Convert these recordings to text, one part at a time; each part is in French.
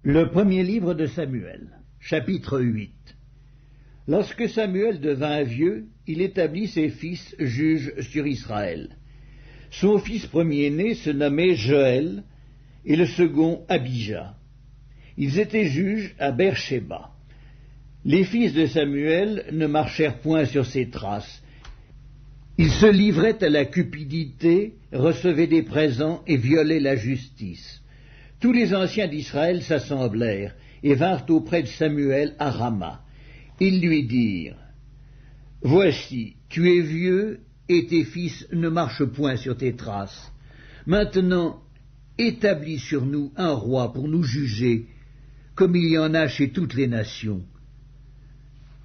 Le premier livre de Samuel, chapitre 8. Lorsque Samuel devint vieux, il établit ses fils juges sur Israël. Son fils premier-né se nommait Joël, et le second Abijah. Ils étaient juges à Beer-Shéba. Les fils de Samuel ne marchèrent point sur ses traces. Ils se livraient à la cupidité, recevaient des présents et violaient la justice. Tous les anciens d'Israël s'assemblèrent et vinrent auprès de Samuel à Rama. Ils lui dirent, « Voici, tu es vieux et tes fils ne marchent point sur tes traces. Maintenant, établis sur nous un roi pour nous juger, comme il y en a chez toutes les nations. »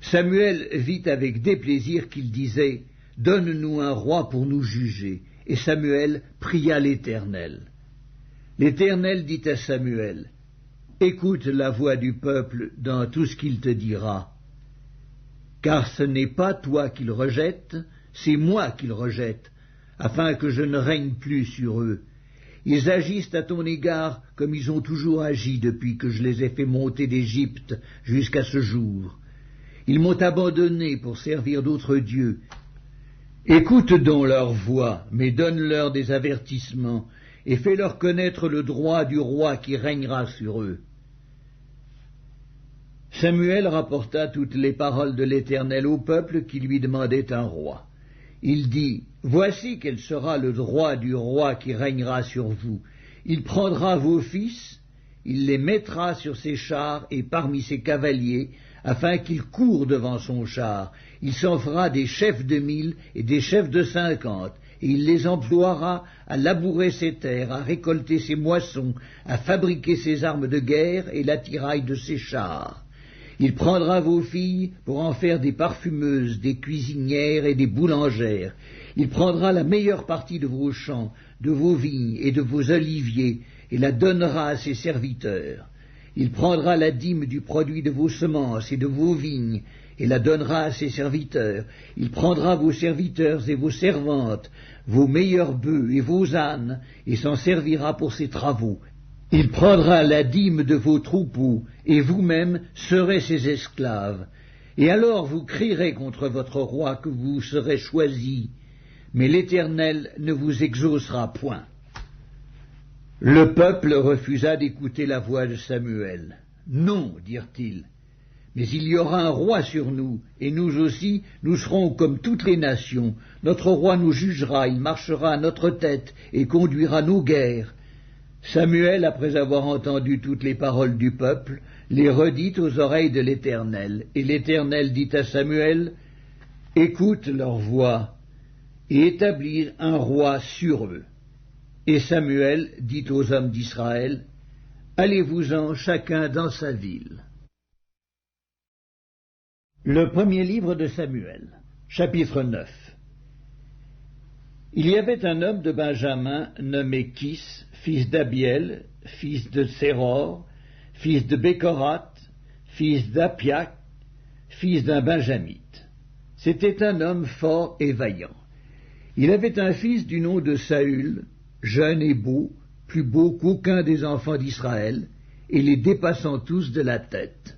Samuel vit avec déplaisir qu'il disait, « Donne-nous un roi pour nous juger. » Et Samuel pria l'Éternel. L'Éternel dit à Samuel, « Écoute la voix du peuple dans tout ce qu'il te dira. Car ce n'est pas toi qu'il rejette, c'est moi qu'il rejette, afin que je ne règne plus sur eux. Ils agissent à ton égard comme ils ont toujours agi depuis que je les ai fait monter d'Égypte jusqu'à ce jour. Ils m'ont abandonné pour servir d'autres dieux. Écoute donc leur voix, mais donne-leur des avertissements, et fais-leur connaître le droit du roi qui régnera sur eux. » Samuel rapporta toutes les paroles de l'Éternel au peuple qui lui demandait un roi. Il dit, « Voici quel sera le droit du roi qui régnera sur vous. Il prendra vos fils, il les mettra sur ses chars et parmi ses cavaliers, afin qu'ils courent devant son char. Il s'en fera des chefs de 1000 et des chefs de 50, et il les emploiera à labourer ses terres, à récolter ses moissons, à fabriquer ses armes de guerre et l'attirail de ses chars. Il prendra vos filles pour en faire des parfumeuses, des cuisinières et des boulangères. Il prendra la meilleure partie de vos champs, de vos vignes et de vos oliviers, et la donnera à ses serviteurs. Il prendra la dîme du produit de vos semences et de vos vignes, et la donnera à ses serviteurs. Il prendra vos serviteurs et vos servantes, vos meilleurs bœufs et vos ânes, et s'en servira pour ses travaux. Il prendra la dîme de vos troupeaux, et vous-même serez ses esclaves. Et alors vous crierez contre votre roi que vous serez choisi, mais l'Éternel ne vous exaucera point. » Le peuple refusa d'écouter la voix de Samuel. « Non, dirent-ils, mais il y aura un roi sur nous, et nous aussi, nous serons comme toutes les nations. Notre roi nous jugera, il marchera à notre tête et conduira nos guerres. » Samuel, après avoir entendu toutes les paroles du peuple, les redit aux oreilles de l'Éternel. Et l'Éternel dit à Samuel, « Écoute leur voix, et établis un roi sur eux. » Et Samuel dit aux hommes d'Israël, « Allez-vous-en chacun dans sa ville. » Le premier livre de Samuel, chapitre 9. Il y avait un homme de Benjamin nommé Kis, fils d'Abiel, fils de Séror, fils de Bécorath, fils d'Apiac, fils d'un Benjamite. C'était un homme fort et vaillant. Il avait un fils du nom de Saül, jeune et beau, plus beau qu'aucun des enfants d'Israël, et les dépassant tous de la tête.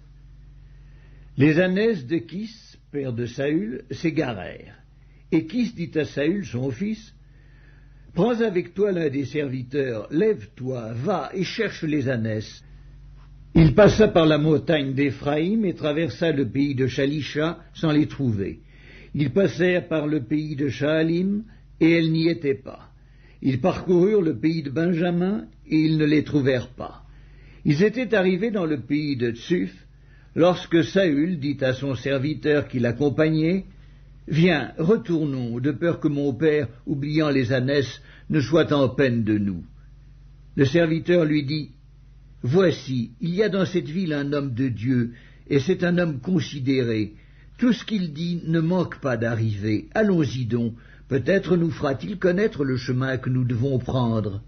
Les ânesse de Kis, père de Saül, s'égarèrent. Et Kis dit à Saül, son fils, « Prends avec toi l'un des serviteurs, lève-toi, va et cherche les ânesses. » Il passa par la montagne d'Éphraïm et traversa le pays de Shalisha sans les trouver. Ils passèrent par le pays de Shaalim, et elles n'y étaient pas. Ils parcoururent le pays de Benjamin, et ils ne les trouvèrent pas. Ils étaient arrivés dans le pays de Tsuf, lorsque Saül dit à son serviteur qui l'accompagnait, « Viens, retournons, de peur que mon père, oubliant les ânesses, ne soit en peine de nous. » Le serviteur lui dit, « Voici, il y a dans cette ville un homme de Dieu, et c'est un homme considéré. Tout ce qu'il dit ne manque pas d'arriver. Allons-y donc, peut-être nous fera-t-il connaître le chemin que nous devons prendre. »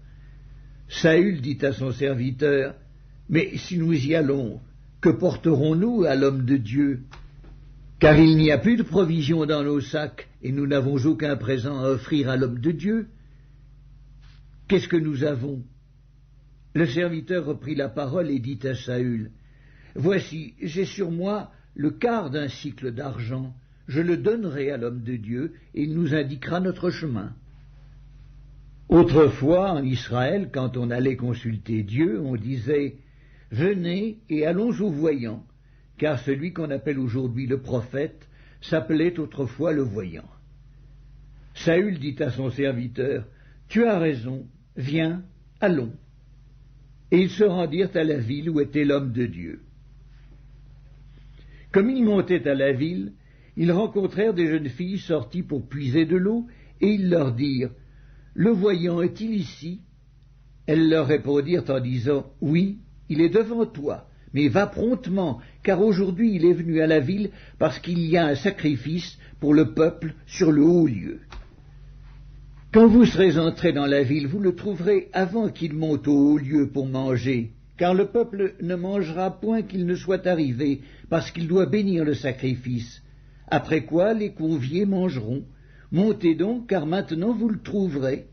Saül dit à son serviteur, « Mais si nous y allons, que porterons-nous à l'homme de Dieu ? Car il n'y a plus de provisions dans nos sacs, et nous n'avons aucun présent à offrir à l'homme de Dieu. Qu'est-ce que nous avons ? Le serviteur reprit la parole et dit à Saül, « Voici, j'ai sur moi le quart d'un sicle d'argent. Je le donnerai à l'homme de Dieu, et il nous indiquera notre chemin. » Autrefois, en Israël, quand on allait consulter Dieu, on disait « Venez et allons au voyant », car celui qu'on appelle aujourd'hui le prophète s'appelait autrefois le voyant. Saül dit à son serviteur, « Tu as raison, viens, allons. » Et ils se rendirent à la ville où était l'homme de Dieu. Comme ils montaient à la ville, ils rencontrèrent des jeunes filles sorties pour puiser de l'eau, et ils leur dirent, « Le voyant est-il ici ?» Elles leur répondirent en disant, « Oui, il est devant toi, mais va promptement, car aujourd'hui il est venu à la ville parce qu'il y a un sacrifice pour le peuple sur le haut lieu. » Quand vous serez entrés dans la ville, vous le trouverez avant qu'il monte au haut lieu pour manger, car le peuple ne mangera point qu'il ne soit arrivé, parce qu'il doit bénir le sacrifice. Après quoi les conviés mangeront. Montez donc, car maintenant vous le trouverez.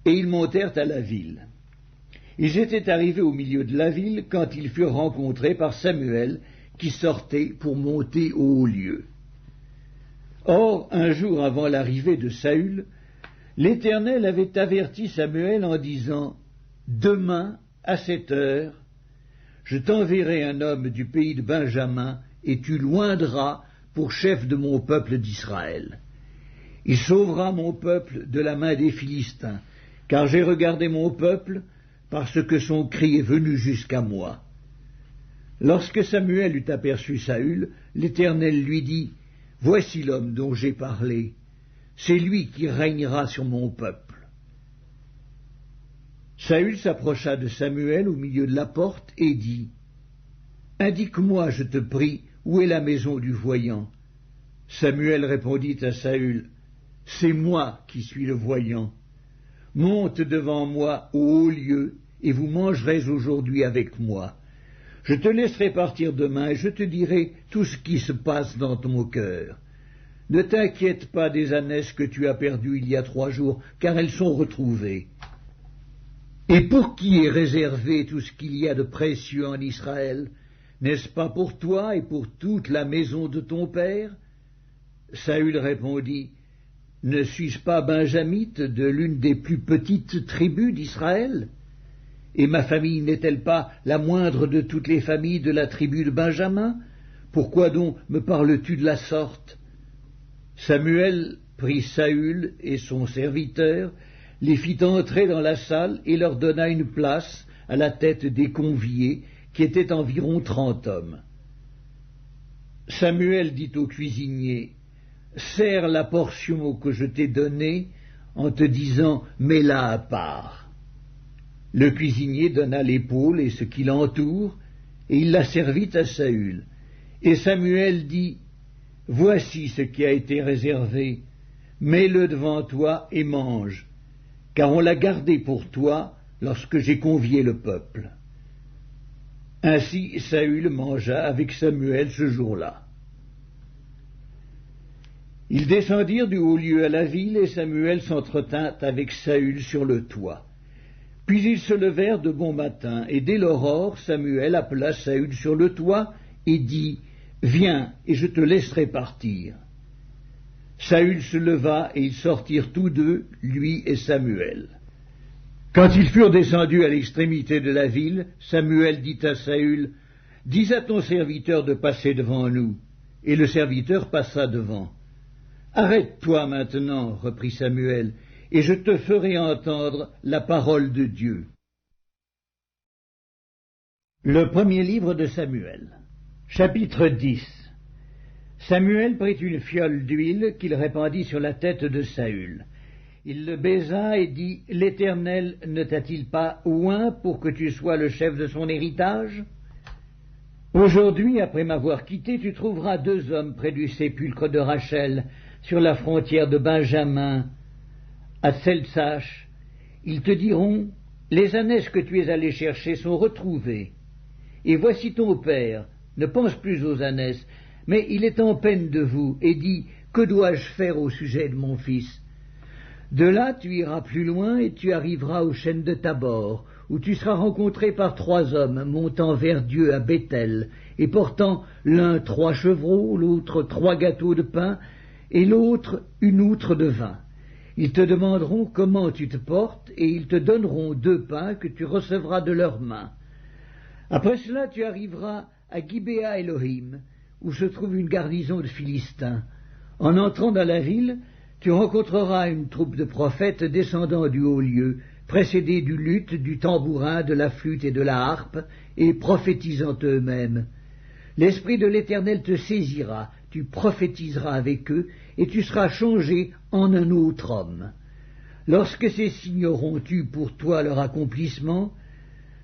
Et ils montèrent à la ville. Ils étaient arrivés au milieu de la ville quand ils furent rencontrés par Samuel, qui sortait pour monter au haut lieu. Or, un jour avant l'arrivée de Saül, l'Éternel avait averti Samuel en disant, « Demain, à cette heure, je t'enverrai un homme du pays de Benjamin, et tu l'oindras pour chef de mon peuple d'Israël. Il sauvera mon peuple de la main des Philistins, car j'ai regardé mon peuple, parce que son cri est venu jusqu'à moi. » Lorsque Samuel eut aperçu Saül, l'Éternel lui dit, « Voici l'homme dont j'ai parlé. C'est lui qui régnera sur mon peuple. » Saül s'approcha de Samuel au milieu de la porte et dit, « Indique-moi, je te prie, où est la maison du voyant. » Samuel répondit à Saül, « C'est moi qui suis le voyant. Monte devant moi au haut lieu, et vous mangerez aujourd'hui avec moi. Je te laisserai partir demain, et je te dirai tout ce qui se passe dans ton cœur. Ne t'inquiète pas des ânesses que tu as perdues il y a 3 jours, car elles sont retrouvées. Et pour qui est réservé tout ce qu'il y a de précieux en Israël? N'est-ce pas pour toi et pour toute la maison de ton père? » Saül répondit, « Ne suis-je pas benjamite de l'une des plus petites tribus d'Israël? Et ma famille n'est-elle pas la moindre de toutes les familles de la tribu de Benjamin? Pourquoi donc me parles-tu de la sorte? » Samuel prit Saül et son serviteur, les fit entrer dans la salle et leur donna une place à la tête des conviés, qui étaient environ 30 hommes. Samuel dit au cuisinier, « Sers la portion que je t'ai donnée en te disant, mets-la à part. » Le cuisinier donna l'épaule et ce qui l'entoure, et il la servit à Saül. Et Samuel dit, « Voici ce qui a été réservé, mets-le devant toi et mange, car on l'a gardé pour toi lorsque j'ai convié le peuple. » Ainsi Saül mangea avec Samuel ce jour-là. Ils descendirent du haut lieu à la ville, et Samuel s'entretint avec Saül sur le toit. Puis ils se levèrent de bon matin, et dès l'aurore, Samuel appela Saül sur le toit et dit, « Viens, et je te laisserai partir. » Saül se leva, et ils sortirent tous deux, lui et Samuel. Quand ils furent descendus à l'extrémité de la ville, Samuel dit à Saül, « Dis à ton serviteur de passer devant nous. » Et le serviteur passa devant. « Arrête-toi maintenant, reprit Samuel, et je te ferai entendre la parole de Dieu. » Le premier livre de Samuel, chapitre 10. Samuel prit une fiole d'huile qu'il répandit sur la tête de Saül. Il le baisa et dit, « L'Éternel ne t'a-t-il pas oint pour que tu sois le chef de son héritage? Aujourd'hui, après m'avoir quitté, tu trouveras 2 hommes près du sépulcre de Rachel, sur la frontière de Benjamin, à Tseltsach. Ils te diront, les ânesses que tu es allé chercher sont retrouvées. Et voici ton père, ne pense plus aux ânesses, mais il est en peine de vous, et dit, que dois-je faire au sujet de mon fils? De là tu iras plus loin, et tu arriveras aux chênes de Tabor, où tu seras rencontré par 3 hommes montant vers Dieu à Béthel, et portant l'un 3 chevreaux, l'autre 3 gâteaux de pain, et l'autre une outre de vin. Ils te demanderont comment tu te portes, et ils te donneront 2 pains que tu recevras de leurs mains. Après cela, tu arriveras à Gibéa Elohim, où se trouve une garnison de Philistins. En entrant dans la ville, tu rencontreras une troupe de prophètes descendant du haut lieu, précédés du luth, du tambourin, de la flûte et de la harpe, et prophétisant eux-mêmes. L'Esprit de l'Éternel te saisira, tu prophétiseras avec eux, et tu seras changé en un autre homme. Lorsque ces signes auront eu pour toi leur accomplissement,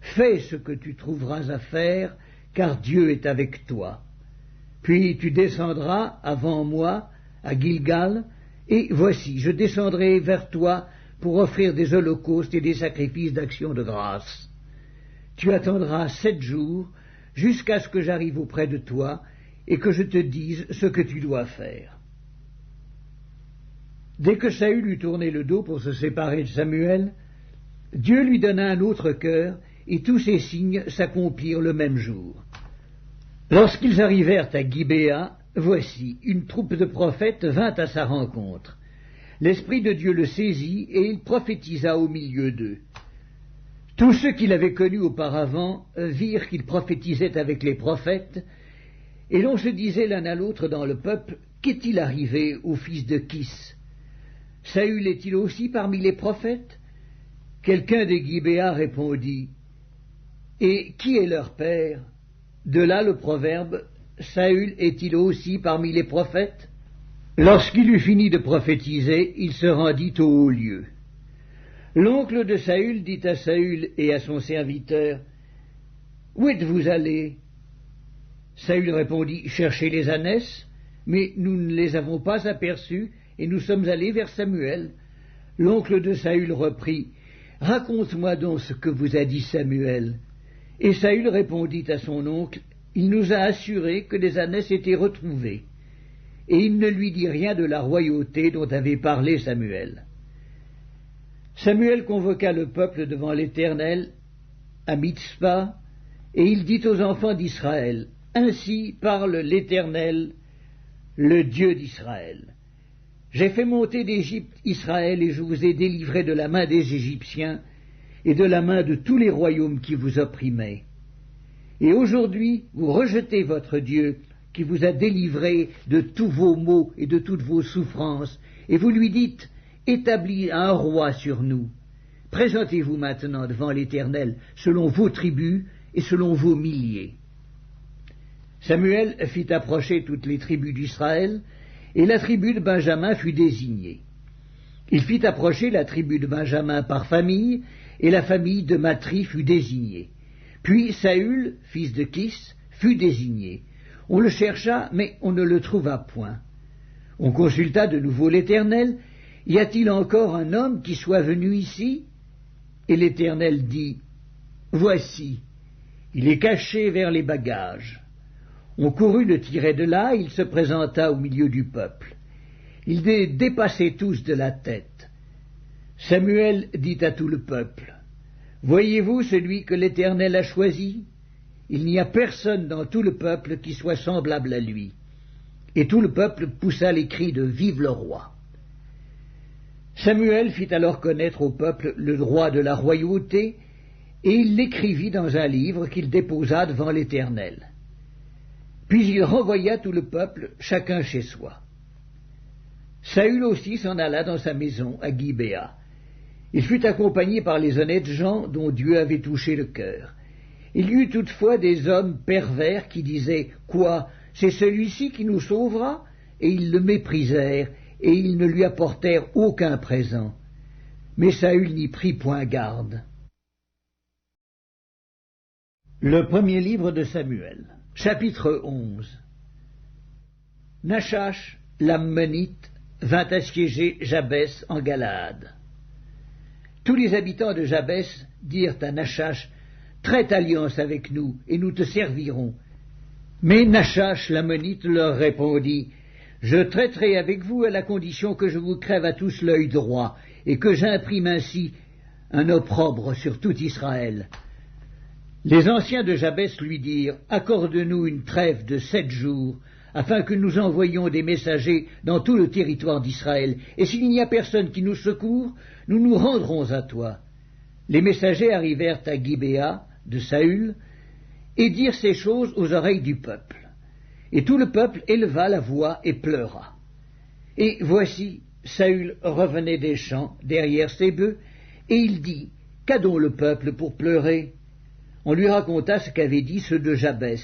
fais ce que tu trouveras à faire, car Dieu est avec toi. Puis tu descendras avant moi à Gilgal, et voici, je descendrai vers toi pour offrir des holocaustes et des sacrifices d'action de grâce. Tu attendras 7 jours, jusqu'à ce que j'arrive auprès de toi, et que je te dise ce que tu dois faire. Dès que Saül eut tourné le dos pour se séparer de Samuel, Dieu lui donna un autre cœur, et tous ces signes s'accomplirent le même jour. Lorsqu'ils arrivèrent à Gibéa, voici, une troupe de prophètes vint à sa rencontre. L'Esprit de Dieu le saisit, et il prophétisa au milieu d'eux. Tous ceux qui l'avaient connu auparavant virent qu'il prophétisait avec les prophètes, et l'on se disait l'un à l'autre dans le peuple, qu'est-il arrivé au fils de Kis? Saül est-il aussi parmi les prophètes? Quelqu'un de Gibéa répondit, et qui est leur père? De là le proverbe, Saül est-il aussi parmi les prophètes? Lorsqu'il eut fini de prophétiser, il se rendit au haut lieu. L'oncle de Saül dit à Saül et à son serviteur, « Où êtes-vous allés » Saül répondit, « Cherchez les ânesses, mais nous ne les avons pas aperçus, et nous sommes allés vers Samuel. » L'oncle de Saül reprit, « Raconte-moi donc ce que vous a dit Samuel. » Et Saül répondit à son oncle, « Il nous a assuré que les ânesses étaient retrouvées. » Et il ne lui dit rien de la royauté dont avait parlé Samuel. Samuel convoqua le peuple devant l'Éternel à Mitzpa, et il dit aux enfants d'Israël, « Ainsi parle l'Éternel, le Dieu d'Israël. J'ai fait monter d'Égypte Israël, et je vous ai délivré de la main des Égyptiens et de la main de tous les royaumes qui vous opprimaient. Et aujourd'hui, vous rejetez votre Dieu, qui vous a délivré de tous vos maux et de toutes vos souffrances, et vous lui dites, « Établis un roi sur nous. » Présentez-vous maintenant devant l'Éternel, selon vos tribus et selon vos milliers. Samuel fit approcher toutes les tribus d'Israël, et la tribu de Benjamin fut désignée. Il fit approcher la tribu de Benjamin par famille, et la famille de Matri fut désignée. Puis Saül, fils de Kis, fut désigné. On le chercha, mais on ne le trouva point. On consulta de nouveau l'Éternel. « Y a-t-il encore un homme qui soit venu ici ?» Et l'Éternel dit, « Voici, il est caché vers les bagages. » On courut le tirer de là, il se présenta au milieu du peuple. Ils dépassaient tous de la tête. Samuel dit à tout le peuple, « Voyez-vous celui que l'Éternel a choisi? Il n'y a personne dans tout le peuple qui soit semblable à lui. » Et tout le peuple poussa les cris de « Vive le roi !» Samuel fit alors connaître au peuple le droit de la royauté, et il l'écrivit dans un livre qu'il déposa devant l'Éternel. Puis il renvoya tout le peuple, chacun chez soi. Saül aussi s'en alla dans sa maison à Gibéa. Il fut accompagné par les honnêtes gens dont Dieu avait touché le cœur. Il y eut toutefois des hommes pervers qui disaient « Quoi, c'est celui-ci qui nous sauvera ?» Et ils le méprisèrent, et ils ne lui apportèrent aucun présent. Mais Saül n'y prit point garde. Le premier livre de Samuel, chapitre 11. Nachash, l'Ammonite, vint assiéger Jabès en Galaad. Tous les habitants de Jabès dirent à Nachash, « Traite alliance avec nous, et nous te servirons. » Mais Nachash, l'Ammonite, leur répondit, « Je traiterai avec vous à la condition que je vous crève à tous l'œil droit, et que j'imprime ainsi un opprobre sur tout Israël. Les anciens de Jabès lui dirent, « Accorde-nous une trêve de 7 jours, afin que nous envoyions des messagers dans tout le territoire d'Israël, et s'il n'y a personne qui nous secourt, nous nous rendrons à toi. » Les messagers arrivèrent à Gibéa de Saül, et dirent ces choses aux oreilles du peuple. Et tout le peuple éleva la voix et pleura. Et voici, Saül revenait des champs derrière ses bœufs, et il dit, « Qu'a donc le peuple pour pleurer ?» On lui raconta ce qu'avaient dit ceux de Jabès.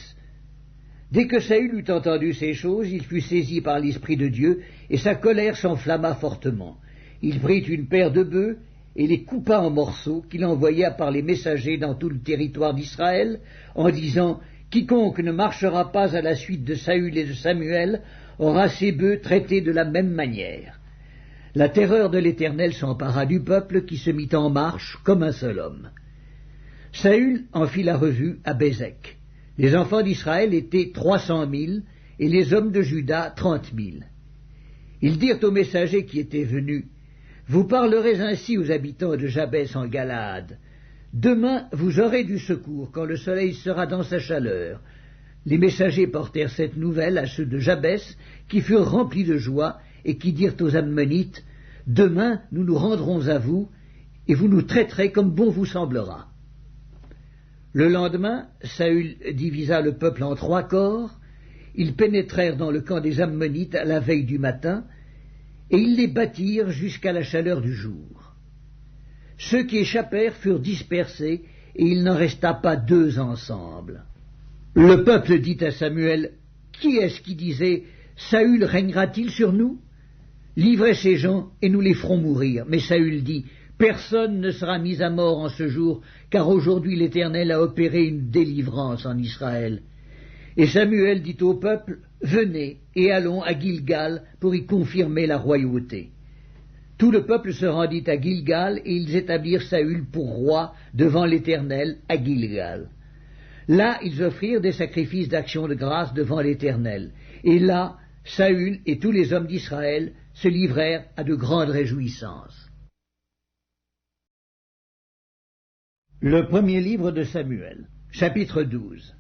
Dès que Saül eut entendu ces choses, il fut saisi par l'Esprit de Dieu, et sa colère s'enflamma fortement. Il prit une paire de bœufs, et les coupa en morceaux, qu'il envoya par les messagers dans tout le territoire d'Israël, en disant, « Quiconque ne marchera pas à la suite de Saül et de Samuel aura ses bœufs traités de la même manière. » La terreur de l'Éternel s'empara du peuple, qui se mit en marche comme un seul homme. Saül en fit la revue à Bézek. Les enfants d'Israël étaient 300 000, et les hommes de Juda 30 000. Ils dirent aux messagers qui étaient venus, « Vous parlerez ainsi aux habitants de Jabès en Galaad. Demain vous aurez du secours quand le soleil sera dans sa chaleur. » Les messagers portèrent cette nouvelle à ceux de Jabès, qui furent remplis de joie, et qui dirent aux Ammonites, « Demain nous nous rendrons à vous, et vous nous traiterez comme bon vous semblera. » Le lendemain, Saül divisa le peuple en 3 corps. Ils pénétrèrent dans le camp des Ammonites à la veille du matin, et ils les battirent jusqu'à la chaleur du jour. Ceux qui échappèrent furent dispersés, et il n'en resta pas 2 ensemble. Le peuple dit à Samuel, « Qui est-ce qui disait, Saül régnera-t-il sur nous? Livrez ces gens, et nous les ferons mourir. » Mais Saül dit, « Personne ne sera mis à mort en ce jour, car aujourd'hui l'Éternel a opéré une délivrance en Israël. » Et Samuel dit au peuple, « Venez, et allons à Gilgal pour y confirmer la royauté. » Tout le peuple se rendit à Gilgal, et ils établirent Saül pour roi devant l'Éternel à Gilgal. Là, ils offrirent des sacrifices d'action de grâce devant l'Éternel. Et là, Saül et tous les hommes d'Israël se livrèrent à de grandes réjouissances. Le premier livre de Samuel, chapitre 12.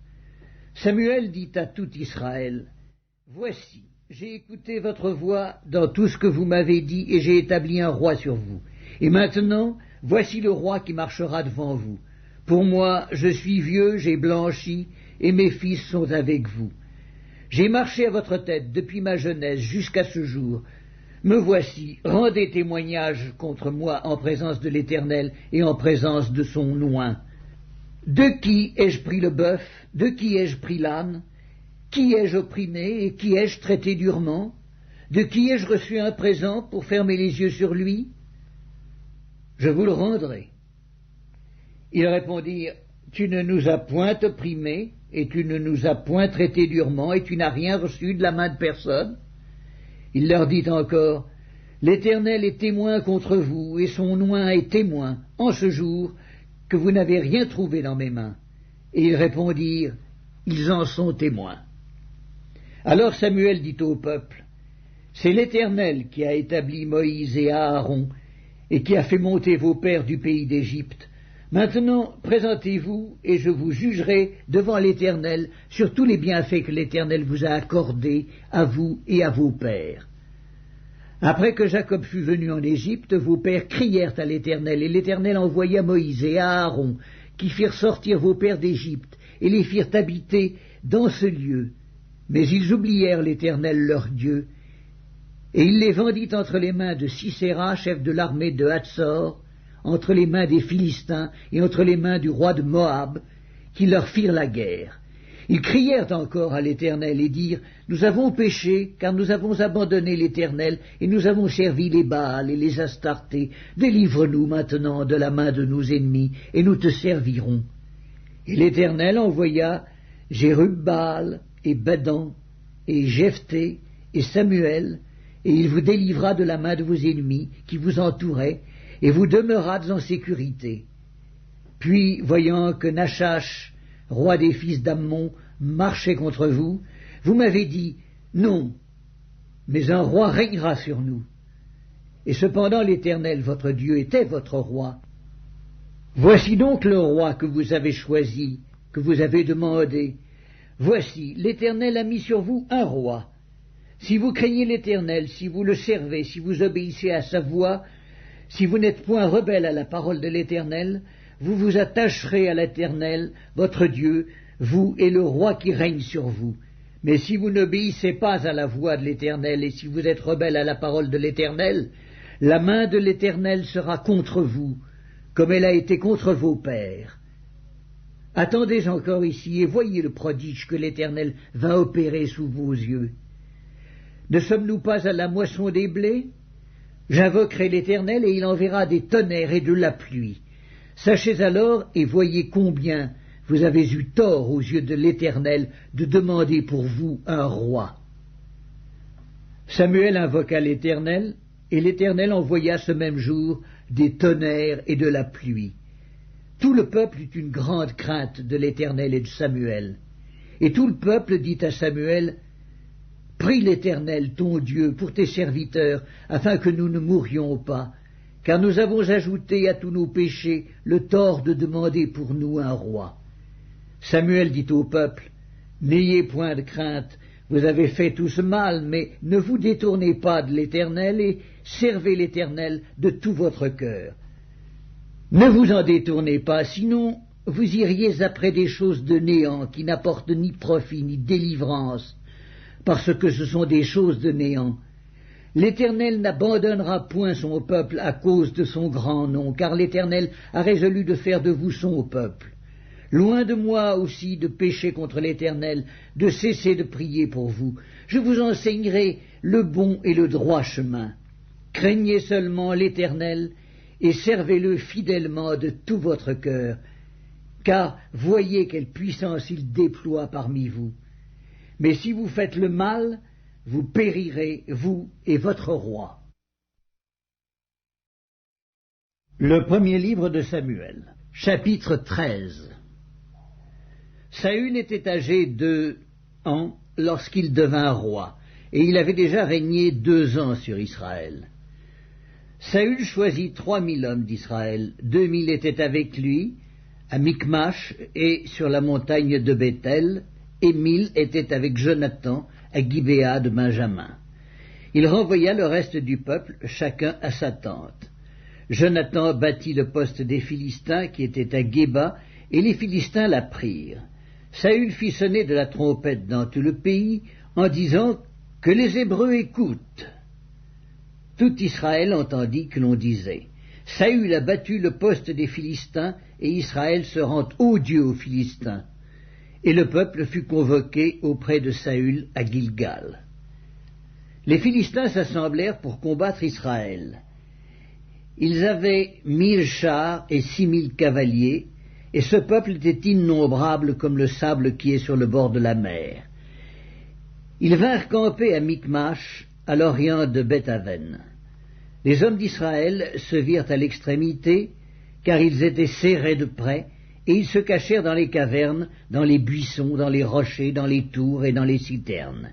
Samuel dit à tout Israël, « Voici, j'ai écouté votre voix dans tout ce que vous m'avez dit, et j'ai établi un roi sur vous. Et maintenant, voici le roi qui marchera devant vous. Pour moi, je suis vieux, j'ai blanchi, et mes fils sont avec vous. J'ai marché à votre tête depuis ma jeunesse jusqu'à ce jour. Me voici, rendez témoignage contre moi en présence de l'Éternel et en présence de son oint. De qui ai-je pris le bœuf? De qui ai-je pris l'âne? Qui ai-je opprimé et qui ai-je traité durement? De qui ai-je reçu un présent pour fermer les yeux sur lui? Je vous le rendrai. » Ils répondirent, « Tu ne nous as point opprimés, et tu ne nous as point traités durement, et tu n'as rien reçu de la main de personne. » Il leur dit encore, « L'Éternel est témoin contre vous, et son oint est témoin, en ce jour, que vous n'avez rien trouvé dans mes mains. » Et ils répondirent, « Ils en sont témoins. » Alors Samuel dit au peuple, « C'est l'Éternel qui a établi Moïse et Aaron, et qui a fait monter vos pères du pays d'Égypte. Maintenant, présentez-vous, et je vous jugerai devant l'Éternel sur tous les bienfaits que l'Éternel vous a accordés à vous et à vos pères. Après que Jacob fut venu en Égypte, vos pères crièrent à l'Éternel, et l'Éternel envoya Moïse et Aaron, qui firent sortir vos pères d'Égypte, et les firent habiter dans ce lieu. Mais ils oublièrent l'Éternel leur Dieu, et il les vendit entre les mains de Sisera, chef de l'armée de Hatzor, entre les mains des Philistins et entre les mains du roi de Moab, qui leur firent la guerre. Ils crièrent encore à l'Éternel et dirent, « Nous avons péché, car nous avons abandonné l'Éternel, et nous avons servi les Baals et les Astartés. Délivre-nous maintenant de la main de nos ennemis, et nous te servirons. » Et l'Éternel envoya Jérub-Baal et Bedan et Jephthé et Samuel, et il vous délivra de la main de vos ennemis qui vous entouraient, et vous demeurâtes en sécurité. Puis, voyant que Nachash, roi des fils d'Ammon, marchait contre vous, vous m'avez dit, « Non, mais un roi régnera sur nous. » Et cependant l'Éternel, votre Dieu, était votre roi. Voici donc le roi que vous avez choisi, que vous avez demandé. Voici, l'Éternel a mis sur vous un roi. Si vous craignez l'Éternel, si vous le servez, si vous obéissez à sa voix, si vous n'êtes point rebelle à la parole de l'Éternel, vous vous attacherez à l'Éternel, votre Dieu, vous et le roi qui règne sur vous. Mais si vous n'obéissez pas à la voix de l'Éternel, et si vous êtes rebelle à la parole de l'Éternel, la main de l'Éternel sera contre vous, comme elle a été contre vos pères. Attendez encore ici, et voyez le prodige que l'Éternel va opérer sous vos yeux. Ne sommes-nous pas à la moisson des blés? J'invoquerai l'Éternel, et il enverra des tonnerres et de la pluie. Sachez alors, et voyez combien vous avez eu tort aux yeux de l'Éternel de demander pour vous un roi. Samuel invoqua l'Éternel, et l'Éternel envoya ce même jour des tonnerres et de la pluie. Tout le peuple eut une grande crainte de l'Éternel et de Samuel. Et tout le peuple dit à Samuel, « Prie l'Éternel, ton Dieu, pour tes serviteurs, afin que nous ne mourions pas, car nous avons ajouté à tous nos péchés le tort de demander pour nous un roi. » Samuel dit au peuple, « N'ayez point de crainte, vous avez fait tout ce mal, mais ne vous détournez pas de l'Éternel et servez l'Éternel de tout votre cœur. Ne vous en détournez pas, sinon vous iriez après des choses de néant qui n'apportent ni profit ni délivrance, parce que ce sont des choses de néant. L'Éternel n'abandonnera point son peuple à cause de son grand nom, car l'Éternel a résolu de faire de vous son peuple. Loin de moi aussi de pécher contre l'Éternel, de cesser de prier pour vous. Je vous enseignerai le bon et le droit chemin. Craignez seulement l'Éternel et servez-le fidèlement de tout votre cœur, car voyez quelle puissance il déploie parmi vous. Mais si vous faites le mal, vous périrez, vous et votre roi. Le premier livre de Samuel, chapitre 13. Saül était âgé de 2 ans lorsqu'il devint roi, et il avait déjà régné 2 ans sur Israël. Saül choisit 3000 hommes d'Israël, 2000 étaient avec lui, à Michmash et sur la montagne de Béthel, et 1000 étaient avec Jonathan, à Gibéa de Benjamin. Il renvoya le reste du peuple, chacun à sa tente. Jonathan bâtit le poste des Philistins qui était à Géba, et les Philistins la prirent. Saül fit sonner de la trompette dans tout le pays, en disant « Que les Hébreux écoutent !» Tout Israël entendit que l'on disait « Saül a battu le poste des Philistins, et Israël se rend odieux aux Philistins. » Et le peuple fut convoqué auprès de Saül à Gilgal. Les Philistins s'assemblèrent pour combattre Israël. Ils avaient 1000 chars et 6000 cavaliers, et ce peuple était innombrable comme le sable qui est sur le bord de la mer. Ils vinrent camper à Michmash, à l'orient de Beth-Aven. Les hommes d'Israël se virent à l'extrémité, car ils étaient serrés de près, et ils se cachèrent dans les cavernes, dans les buissons, dans les rochers, dans les tours et dans les citernes.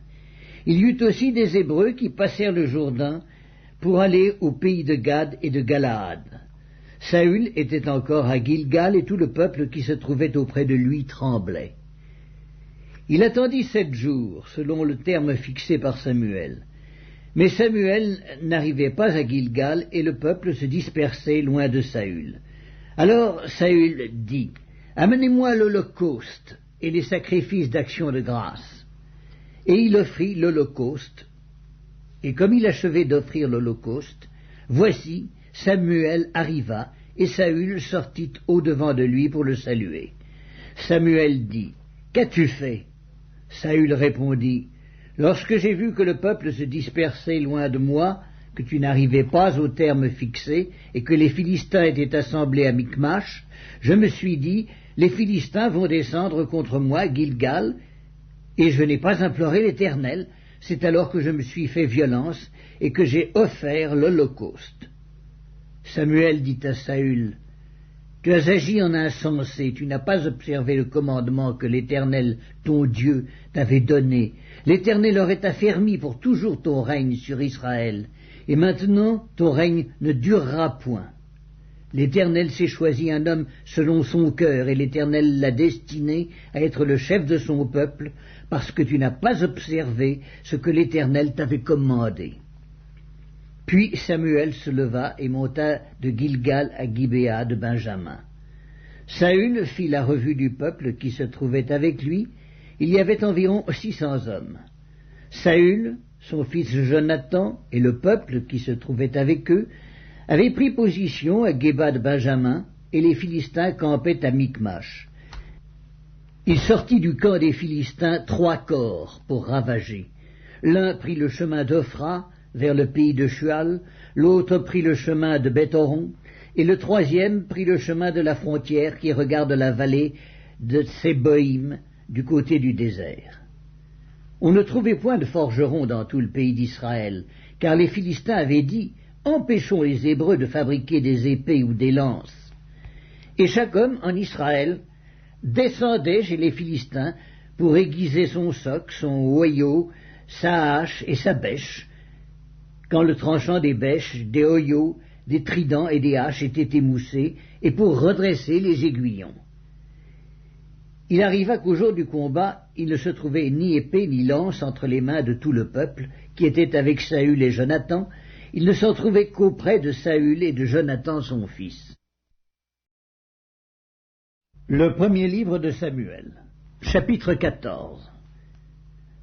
Il y eut aussi des Hébreux qui passèrent le Jourdain pour aller au pays de Gad et de Galaad. Saül était encore à Gilgal, et tout le peuple qui se trouvait auprès de lui tremblait. Il attendit 7 jours, selon le terme fixé par Samuel. Mais Samuel n'arrivait pas à Gilgal, et le peuple se dispersait loin de Saül. Alors Saül dit, « Amenez-moi l'holocauste et les sacrifices d'action de grâce. » Et il offrit l'holocauste. Et comme il achevait d'offrir l'holocauste, voici, Samuel arriva, et Saül sortit au-devant de lui pour le saluer. Samuel dit, « Qu'as-tu fait » Saül répondit, « Lorsque j'ai vu que le peuple se dispersait loin de moi, que tu n'arrivais pas au terme fixé, et que les Philistins étaient assemblés à Michmash, je me suis dit, les Philistins vont descendre contre moi à Gilgal, et je n'ai pas imploré l'Éternel, c'est alors que je me suis fait violence, et que j'ai offert l'holocauste. » Samuel dit à Saül, « Tu as agi en insensé, tu n'as pas observé le commandement que l'Éternel, ton Dieu, t'avait donné. L'Éternel aurait affermi pour toujours ton règne sur Israël, et maintenant ton règne ne durera point. » L'Éternel s'est choisi un homme selon son cœur, et l'Éternel l'a destiné à être le chef de son peuple, parce que tu n'as pas observé ce que l'Éternel t'avait commandé. » Puis Samuel se leva et monta de Gilgal à Gibéa de Benjamin. Saül fit la revue du peuple qui se trouvait avec lui. Il y avait environ 600 hommes. Saül, son fils Jonathan et le peuple qui se trouvait avec eux avaient pris position à Géba de Benjamin, et les Philistins campaient à Michmash. Il sortit du camp des Philistins 3 corps pour ravager. L'un prit le chemin d'Ophra vers le pays de Shual, l'autre prit le chemin de Béthoron, et le troisième prit le chemin de la frontière qui regarde la vallée de Tséboïm du côté du désert. On ne trouvait point de forgerons dans tout le pays d'Israël, car les Philistins avaient dit « Empêchons les Hébreux de fabriquer des épées ou des lances. » Et chaque homme en Israël descendait chez les Philistins pour aiguiser son soc, son hoyau, sa hache et sa bêche, quand le tranchant des bêches, des hoyaux, des tridents et des haches était émoussé, et pour redresser les aiguillons. Il arriva qu'au jour du combat, il ne se trouvait ni épée ni lance entre les mains de tout le peuple, qui était avec Saül et Jonathan. Il ne s'en trouvait qu'auprès de Saül et de Jonathan son fils. Le premier livre de Samuel, chapitre 14.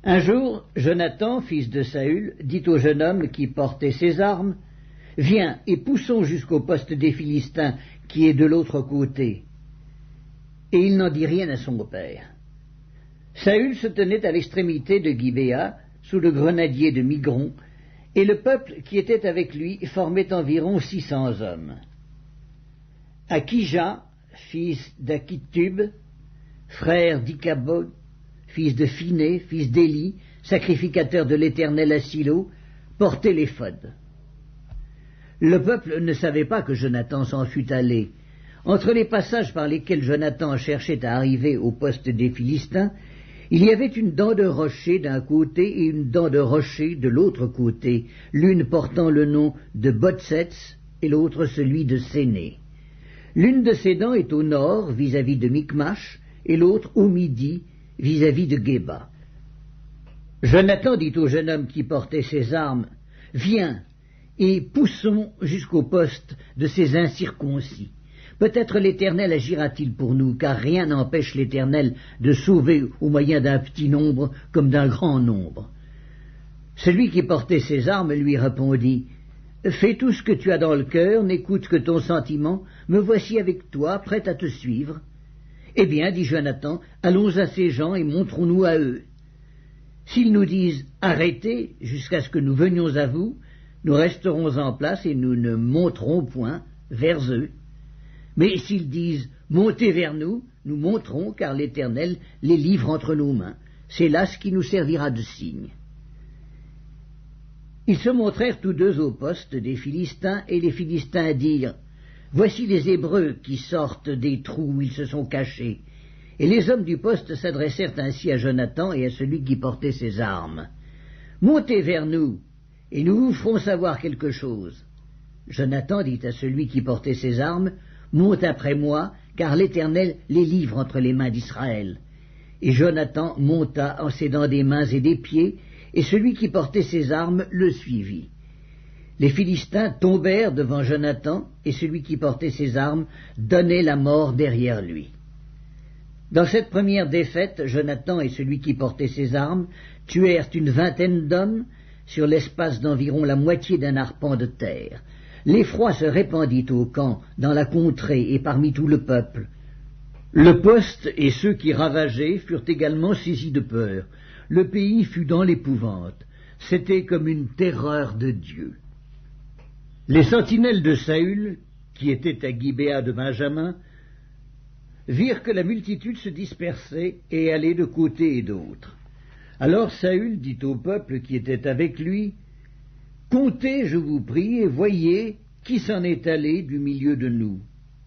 Un jour, Jonathan, fils de Saül, dit au jeune homme qui portait ses armes, « Viens et poussons jusqu'au poste des Philistins qui est de l'autre côté. » Et il n'en dit rien à son père. Saül se tenait à l'extrémité de Gibéa, sous le grenadier de Migron, et le peuple qui était avec lui formait environ 600 hommes. Akija, fils d'Akitub, frère d'Ikabod, fils de Phiné, fils d'Éli, sacrificateur de l'Éternel à Silo, portait l'éphod. Le peuple ne savait pas que Jonathan s'en fût allé. Entre les passages par lesquels Jonathan cherchait à arriver au poste des Philistins, il y avait une dent de rocher d'un côté et une dent de rocher de l'autre côté, l'une portant le nom de Botsets et l'autre celui de Séné. L'une de ces dents est au nord, vis-à-vis de Michmash, et l'autre au midi, vis-à-vis de Géba. Jonathan dit au jeune homme qui portait ses armes, « Viens, et poussons jusqu'au poste de ces incirconcis. Peut-être l'Éternel agira-t-il pour nous, car rien n'empêche l'Éternel de sauver au moyen d'un petit nombre comme d'un grand nombre. » Celui qui portait ses armes lui répondit, « Fais tout ce que tu as dans le cœur, n'écoute que ton sentiment, me voici avec toi, prêt à te suivre. » Eh bien, dit Jonathan, allons à ces gens et montrons-nous à eux. S'ils nous disent « Arrêtez jusqu'à ce que nous venions à vous », nous resterons en place et nous ne monterons point vers eux. Mais s'ils disent « Montez vers nous », nous monterons, car l'Éternel les livre entre nos mains. C'est là ce qui nous servira de signe. Ils se montrèrent tous deux au poste des Philistins, et les Philistins dirent « Voici les Hébreux qui sortent des trous où ils se sont cachés. » Et les hommes du poste s'adressèrent ainsi à Jonathan et à celui qui portait ses armes. « Montez vers nous, et nous vous ferons savoir quelque chose. » Jonathan dit à celui qui portait ses armes, « Monte après moi, car l'Éternel les livre entre les mains d'Israël. » Et Jonathan monta en s'aidant des mains et des pieds, et celui qui portait ses armes le suivit. Les Philistins tombèrent devant Jonathan, et celui qui portait ses armes donnait la mort derrière lui. Dans cette première défaite, Jonathan et celui qui portait ses armes tuèrent une 20aine d'hommes, sur l'espace d'environ la moitié d'un arpent de terre. L'effroi se répandit au camp, dans la contrée et parmi tout le peuple. Le poste et ceux qui ravageaient furent également saisis de peur. Le pays fut dans l'épouvante. C'était comme une terreur de Dieu. Les sentinelles de Saül, qui étaient à Gibéa de Benjamin, virent que la multitude se dispersait et allait de côté et d'autre. Alors Saül dit au peuple qui était avec lui, « Comptez, je vous prie, et voyez qui s'en est allé du milieu de nous. »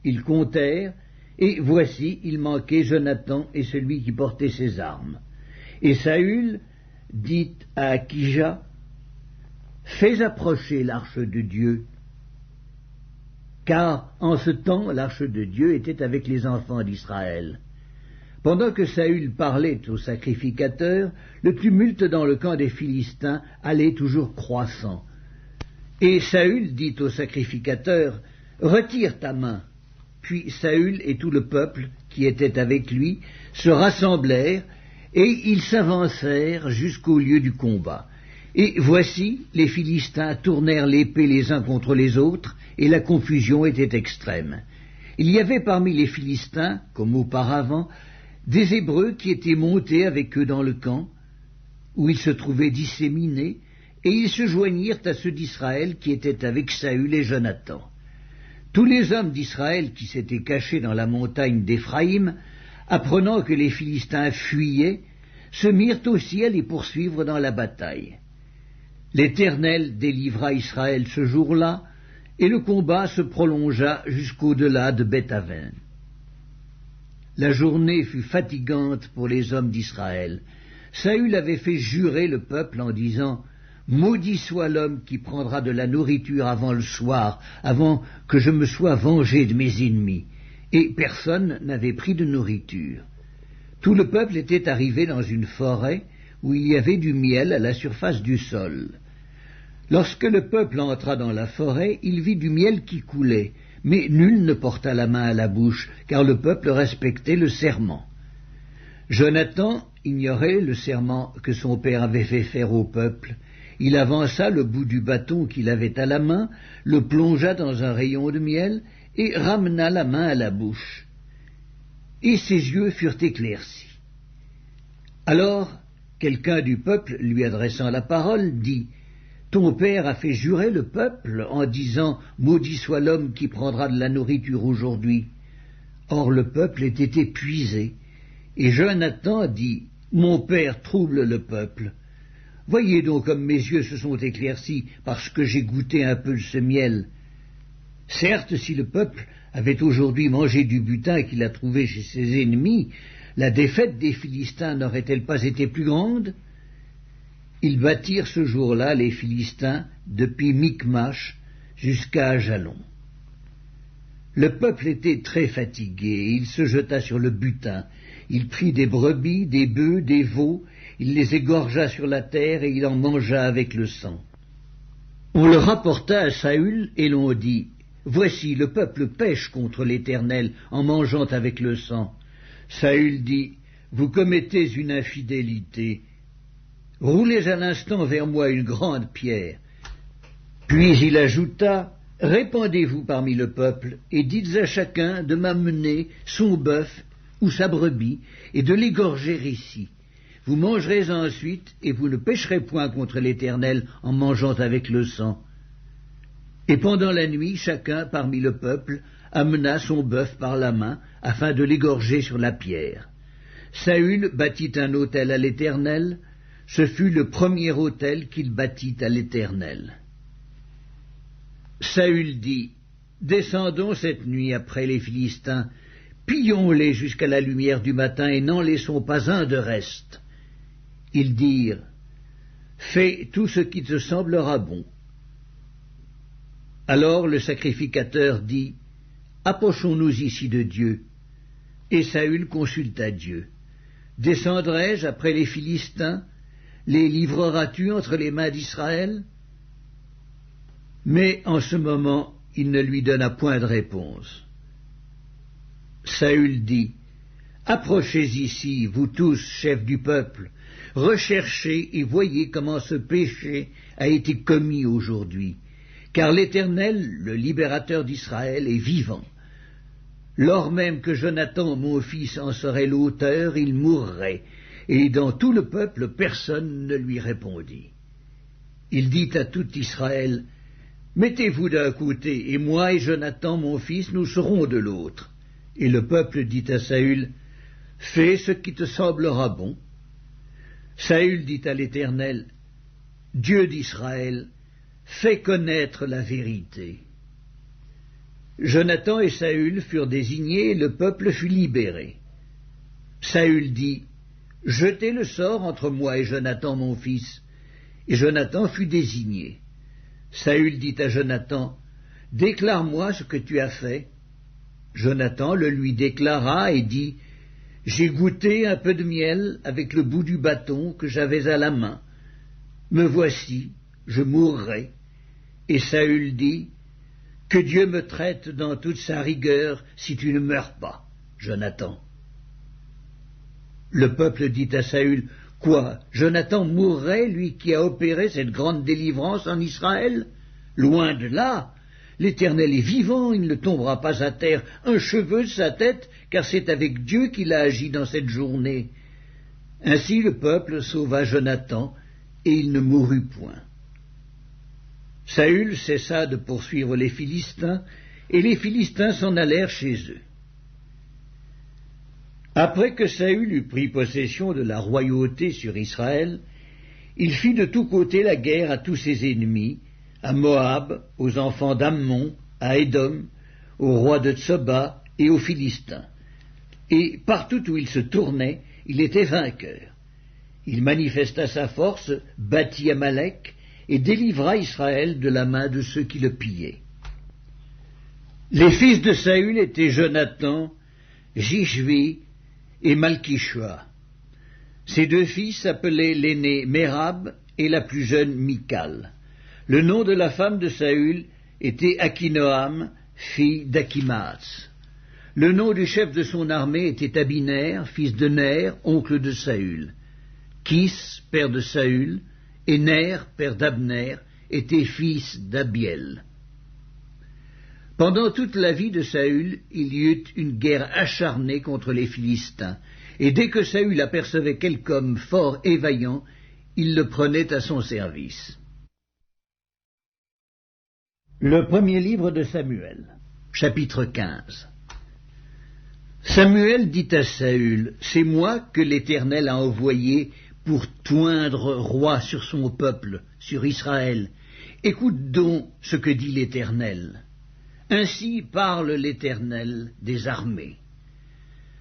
Ils comptèrent, et voici, il manquait Jonathan et celui qui portait ses armes. Et Saül dit à Akija, « Fais approcher l'arche de Dieu. » car en ce temps l'arche de Dieu était avec les enfants d'Israël. Pendant que Saül parlait au sacrificateur, le tumulte dans le camp des Philistins allait toujours croissant. Et Saül dit au sacrificateur, « Retire ta main !» Puis Saül et tout le peuple qui était avec lui se rassemblèrent, et ils s'avancèrent jusqu'au lieu du combat. Et voici, les Philistins tournèrent l'épée les uns contre les autres, et la confusion était extrême. Il y avait parmi les Philistins, comme auparavant, des Hébreux qui étaient montés avec eux dans le camp, où ils se trouvaient disséminés, et ils se joignirent à ceux d'Israël qui étaient avec Saül et Jonathan. Tous les hommes d'Israël qui s'étaient cachés dans la montagne d'Éphraïm, apprenant que les Philistins fuyaient, se mirent aussi à les poursuivre dans la bataille. L'Éternel délivra Israël ce jour-là, et le combat se prolongea jusqu'au-delà de Beth-Aven. La journée fut fatigante pour les hommes d'Israël. Saül avait fait jurer le peuple en disant « Maudit soit l'homme qui prendra de la nourriture avant le soir, avant que je me sois vengé de mes ennemis. » Et personne n'avait pris de nourriture. Tout le peuple était arrivé dans une forêt où il y avait du miel à la surface du sol. Lorsque le peuple entra dans la forêt, il vit du miel qui coulait, mais nul ne porta la main à la bouche, car le peuple respectait le serment. Jonathan ignorait le serment que son père avait fait faire au peuple. Il avança le bout du bâton qu'il avait à la main, le plongea dans un rayon de miel, et ramena la main à la bouche. Et ses yeux furent éclaircis. Alors, quelqu'un du peuple, lui adressant la parole, dit « Ton père a fait jurer le peuple en disant « Maudit soit l'homme qui prendra de la nourriture aujourd'hui ». Or le peuple était épuisé, et Jonathan dit « Mon père trouble le peuple. Voyez donc comme mes yeux se sont éclaircis parce que j'ai goûté un peu de ce miel. Certes, si le peuple avait aujourd'hui mangé du butin qu'il a trouvé chez ses ennemis, la défaite des Philistins n'aurait-elle pas été plus grande ?» Ils battirent ce jour-là les Philistins depuis Michmash jusqu'à Ajalon. Le peuple était très fatigué, et il se jeta sur le butin. Il prit des brebis, des bœufs, des veaux, il les égorgea sur la terre et il en mangea avec le sang. On le rapporta à Saül et l'on dit « Voici, le peuple pêche contre l'Éternel en mangeant avec le sang. » Saül dit « Vous commettez une infidélité. Roulez à l'instant vers moi une grande pierre. » Puis il ajouta « Répandez-vous parmi le peuple, et dites à chacun de m'amener son bœuf ou sa brebis, et de l'égorger ici. Vous mangerez ensuite, et vous ne pécherez point contre l'Éternel en mangeant avec le sang. » Et pendant la nuit, chacun parmi le peuple amena son bœuf par la main, afin de l'égorger sur la pierre. Saül bâtit un autel à l'Éternel. Ce fut le premier autel qu'il bâtit à l'Éternel. Saül dit « Descendons cette nuit après les Philistins, pillons-les jusqu'à la lumière du matin et n'en laissons pas un de reste. » Ils dirent « Fais tout ce qui te semblera bon. » Alors le sacrificateur dit « Approchons-nous ici de Dieu. » Et Saül consulta Dieu. « Descendrai-je après les Philistins? Les livreras-tu entre les mains d'Israël » Mais en ce moment, il ne lui donna point de réponse. Saül dit « Approchez ici, vous tous, chefs du peuple, recherchez et voyez comment ce péché a été commis aujourd'hui, car l'Éternel, le libérateur d'Israël, est vivant. Lors même que Jonathan, mon fils, en serait l'auteur, il mourrait. » Et dans tout le peuple, personne ne lui répondit. Il dit à tout Israël, « Mettez-vous d'un côté, et moi et Jonathan, mon fils, nous serons de l'autre. » Et le peuple dit à Saül, « Fais ce qui te semblera bon. » Saül dit à l'Éternel, « Dieu d'Israël, fais connaître la vérité. » Jonathan et Saül furent désignés, et le peuple fut libéré. Saül dit, « Jetez le sort entre moi et Jonathan mon fils. » Et Jonathan fut désigné. Saül dit à Jonathan, « déclare-moi ce que tu as fait. Jonathan le lui déclara et dit, j'ai goûté un peu de miel avec le bout du bâton que j'avais à la main. Me voici, je mourrai. Et Saül dit, que Dieu me traite dans toute sa rigueur si tu ne meurs pas, Jonathan. Le peuple dit à Saül, quoi, Jonathan mourrait, lui qui a opéré cette grande délivrance en Israël? Loin de là, l'Éternel est vivant, il ne tombera pas à terre un cheveu de sa tête, car c'est avec Dieu qu'il a agi dans cette journée. Ainsi le peuple sauva Jonathan, et il ne mourut point. Saül cessa de poursuivre les Philistins, et les Philistins s'en allèrent chez eux. Après que Saül eut pris possession de la royauté sur Israël, il fit de tous côtés la guerre à tous ses ennemis, à Moab, aux enfants d'Ammon, à Édom, au roi de Tsoba et aux Philistins. Et partout où il se tournait, il était vainqueur. Il manifesta sa force, battit Amalek, et délivra Israël de la main de ceux qui le pillaient. Les fils de Saül étaient Jonathan, Jishvi et Malkishua. Ses deux fils s'appelaient l'aîné Mérab et la plus jeune Michal. Le nom de la femme de Saül était Akinoam, fille d'Akimaas. Le nom du chef de son armée était Abiner, fils de Ner, oncle de Saül. Kis, père de Saül, et Ner, père d'Abner, était fils d'Abiel. Pendant toute la vie de Saül, il y eut une guerre acharnée contre les Philistins, et dès que Saül apercevait quelque homme fort et vaillant, il le prenait à son service. Le premier livre de Samuel, chapitre 15. Samuel dit à Saül, « C'est moi que l'Éternel a envoyé pour t'oindre roi sur son peuple, sur Israël. Écoute donc ce que dit l'Éternel. Ainsi parle l'Éternel des armées.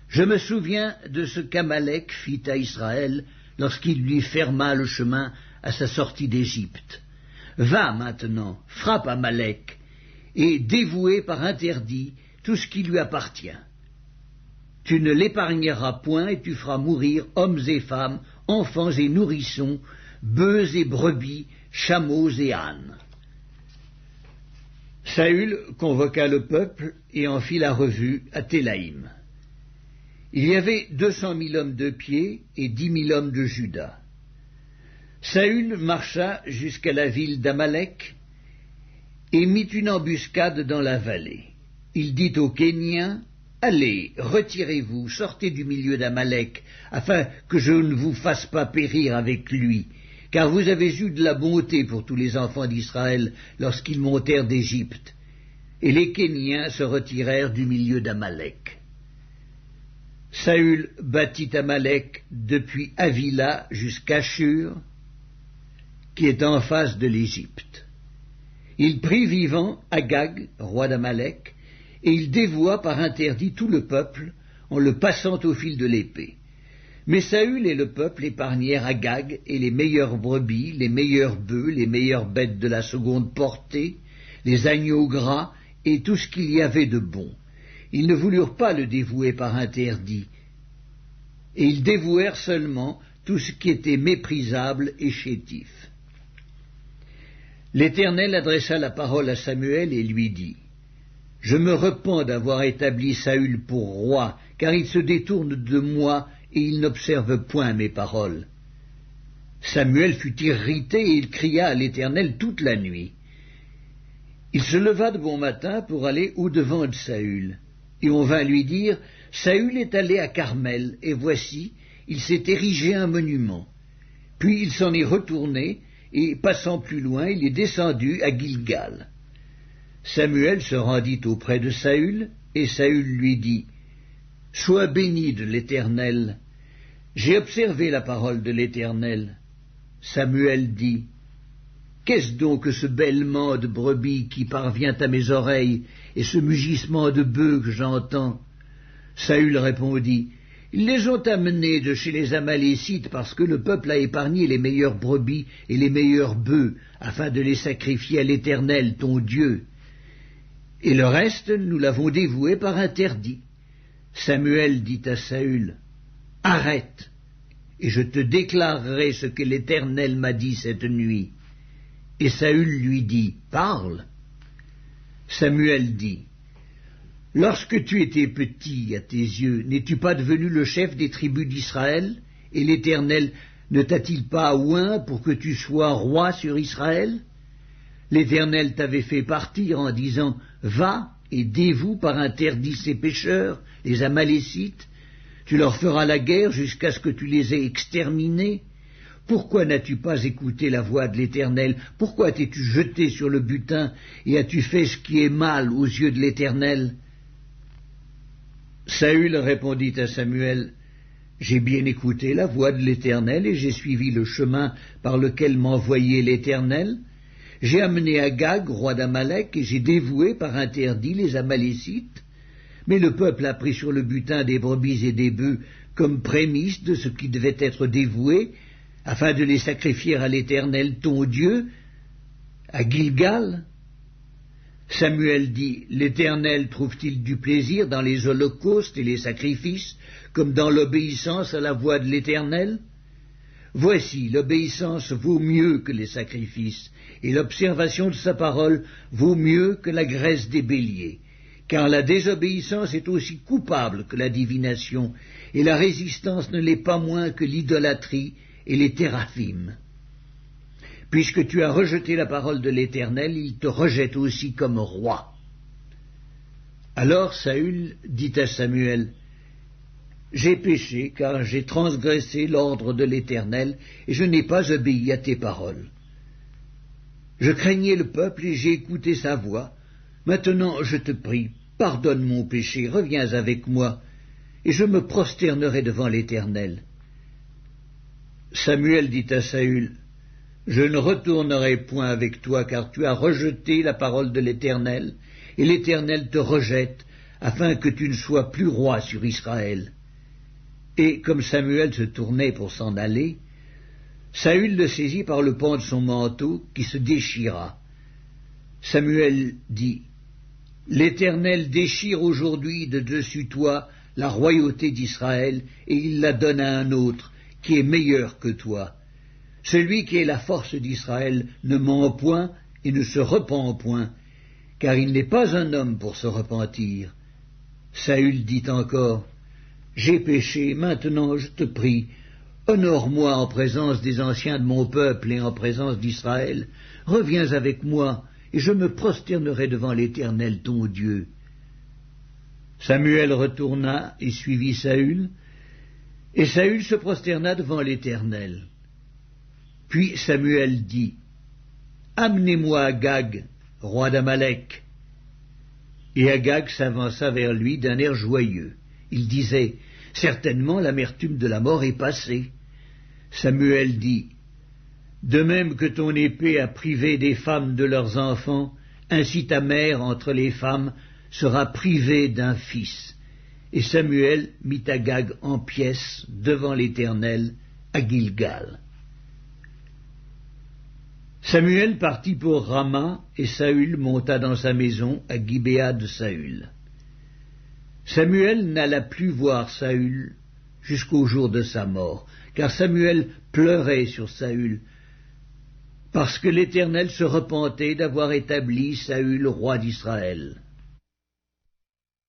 Je me souviens de ce qu'Amalek fit à Israël lorsqu'il lui ferma le chemin à sa sortie d'Égypte. Va maintenant, frappe Amalek, et dévouez par interdit tout ce qui lui appartient. Tu ne l'épargneras point et tu feras mourir hommes et femmes, enfants et nourrissons, bœufs et brebis, chameaux et ânes. » Saül convoqua le peuple et en fit la revue à Télaïm. Il y avait 200 000 hommes de pied et 10 000 hommes de Juda. Saül marcha jusqu'à la ville d'Amalek et mit une embuscade dans la vallée. Il dit aux Kéniens, « Allez, retirez-vous, sortez du milieu d'Amalek, afin que je ne vous fasse pas périr avec lui, car vous avez eu de la bonté pour tous les enfants d'Israël lorsqu'ils montèrent d'Égypte. » Et les Kéniens se retirèrent du milieu d'Amalek. Saül battit Amalek depuis Havila jusqu'à Shur, qui est en face de l'Égypte. Il prit vivant Agag, roi d'Amalek, et il dévoua par interdit tout le peuple en le passant au fil de l'épée. Mais Saül et le peuple épargnèrent Agag et les meilleures brebis, les meilleurs bœufs, les meilleures bêtes de la seconde portée, les agneaux gras et tout ce qu'il y avait de bon. Ils ne voulurent pas le dévouer par interdit, et ils dévouèrent seulement tout ce qui était méprisable et chétif. L'Éternel adressa la parole à Samuel et lui dit, « Je me repens d'avoir établi Saül pour roi, car il se détourne de moi et il n'observe point mes paroles. » Samuel fut irrité et il cria à l'Éternel toute la nuit. Il se leva de bon matin pour aller au-devant de Saül, et on vint lui dire, « Saül est allé à Carmel, et voici, il s'est érigé un monument. » Puis il s'en est retourné, et passant plus loin, il est descendu à Gilgal. Samuel se rendit auprès de Saül, et Saül lui dit, « Sois béni de l'Éternel. J'ai observé la parole de l'Éternel. » Samuel dit, « Qu'est-ce donc que ce bêlement de brebis qui parvient à mes oreilles, et ce mugissement de bœufs que j'entends ?» Saül répondit, « Ils les ont amenés de chez les Amalécites parce que le peuple a épargné les meilleures brebis et les meilleurs bœufs, afin de les sacrifier à l'Éternel, ton Dieu. » et le reste nous l'avons dévoué par interdit. Samuel dit à Saül, « Arrête, et je te déclarerai ce que l'Éternel m'a dit cette nuit. » Et Saül lui dit, « Parle. » Samuel dit, « Lorsque tu étais petit à tes yeux, n'es-tu pas devenu le chef des tribus d'Israël, et l'Éternel ne t'a-t-il pas oint pour que tu sois roi sur Israël? L'Éternel t'avait fait partir en disant, « Va et dévoue par interdit ces pécheurs, les Amalécites, tu leur feras la guerre jusqu'à ce que tu les aies exterminés. Pourquoi n'as-tu pas écouté la voix de l'Éternel? Pourquoi t'es-tu jeté sur le butin et as-tu fait ce qui est mal aux yeux de l'Éternel? » Saül répondit à Samuel, « J'ai bien écouté la voix de l'Éternel et j'ai suivi le chemin par lequel m'envoyait l'Éternel. J'ai amené Agag, roi d'Amalek, et j'ai dévoué par interdit les Amalécites. Mais le peuple a pris sur le butin des brebis et des bœufs comme prémisse de ce qui devait être dévoué, afin de les sacrifier à l'Éternel ton Dieu, à Gilgal. » Samuel dit, « L'Éternel trouve-t-il du plaisir dans les holocaustes et les sacrifices, comme dans l'obéissance à la voix de l'Éternel? Voici, l'obéissance vaut mieux que les sacrifices, et l'observation de sa parole vaut mieux que la graisse des béliers, car la désobéissance est aussi coupable que la divination, et la résistance ne l'est pas moins que l'idolâtrie et les téraphim. Puisque tu as rejeté la parole de l'Éternel, il te rejette aussi comme roi. » Alors Saül dit à Samuel, « J'ai péché, car j'ai transgressé l'ordre de l'Éternel, et je n'ai pas obéi à tes paroles. Je craignais le peuple, et j'ai écouté sa voix. Maintenant, je te prie, pardonne mon péché, reviens avec moi, et je me prosternerai devant l'Éternel. » Samuel dit à Saül, « Je ne retournerai point avec toi, car tu as rejeté la parole de l'Éternel, et l'Éternel te rejette, afin que tu ne sois plus roi sur Israël. » Et comme Samuel se tournait pour s'en aller, Saül le saisit par le pan de son manteau, qui se déchira. Samuel dit, « L'Éternel déchire aujourd'hui de dessus toi la royauté d'Israël, et il la donne à un autre, qui est meilleur que toi. Celui qui est la force d'Israël ne ment point et ne se repent point, car il n'est pas un homme pour se repentir. » Saül dit encore, « J'ai péché, maintenant je te prie, honore-moi en présence des anciens de mon peuple et en présence d'Israël, reviens avec moi, et je me prosternerai devant l'Éternel ton Dieu. » Samuel retourna et suivit Saül, et Saül se prosterna devant l'Éternel. Puis Samuel dit, « Amenez-moi Agag, roi d'Amalek. » Et Agag s'avança vers lui d'un air joyeux. Il disait, « Certainement l'amertume de la mort est passée. » Samuel dit, « De même que ton épée a privé des femmes de leurs enfants, ainsi ta mère entre les femmes sera privée d'un fils. » Et Samuel mit Agag en pièces devant l'Éternel à Gilgal. Samuel partit pour Rama, et Saül monta dans sa maison à Gibéa de Saül. Samuel n'alla plus voir Saül jusqu'au jour de sa mort, car Samuel pleurait sur Saül, parce que l'Éternel se repentait d'avoir établi Saül roi d'Israël.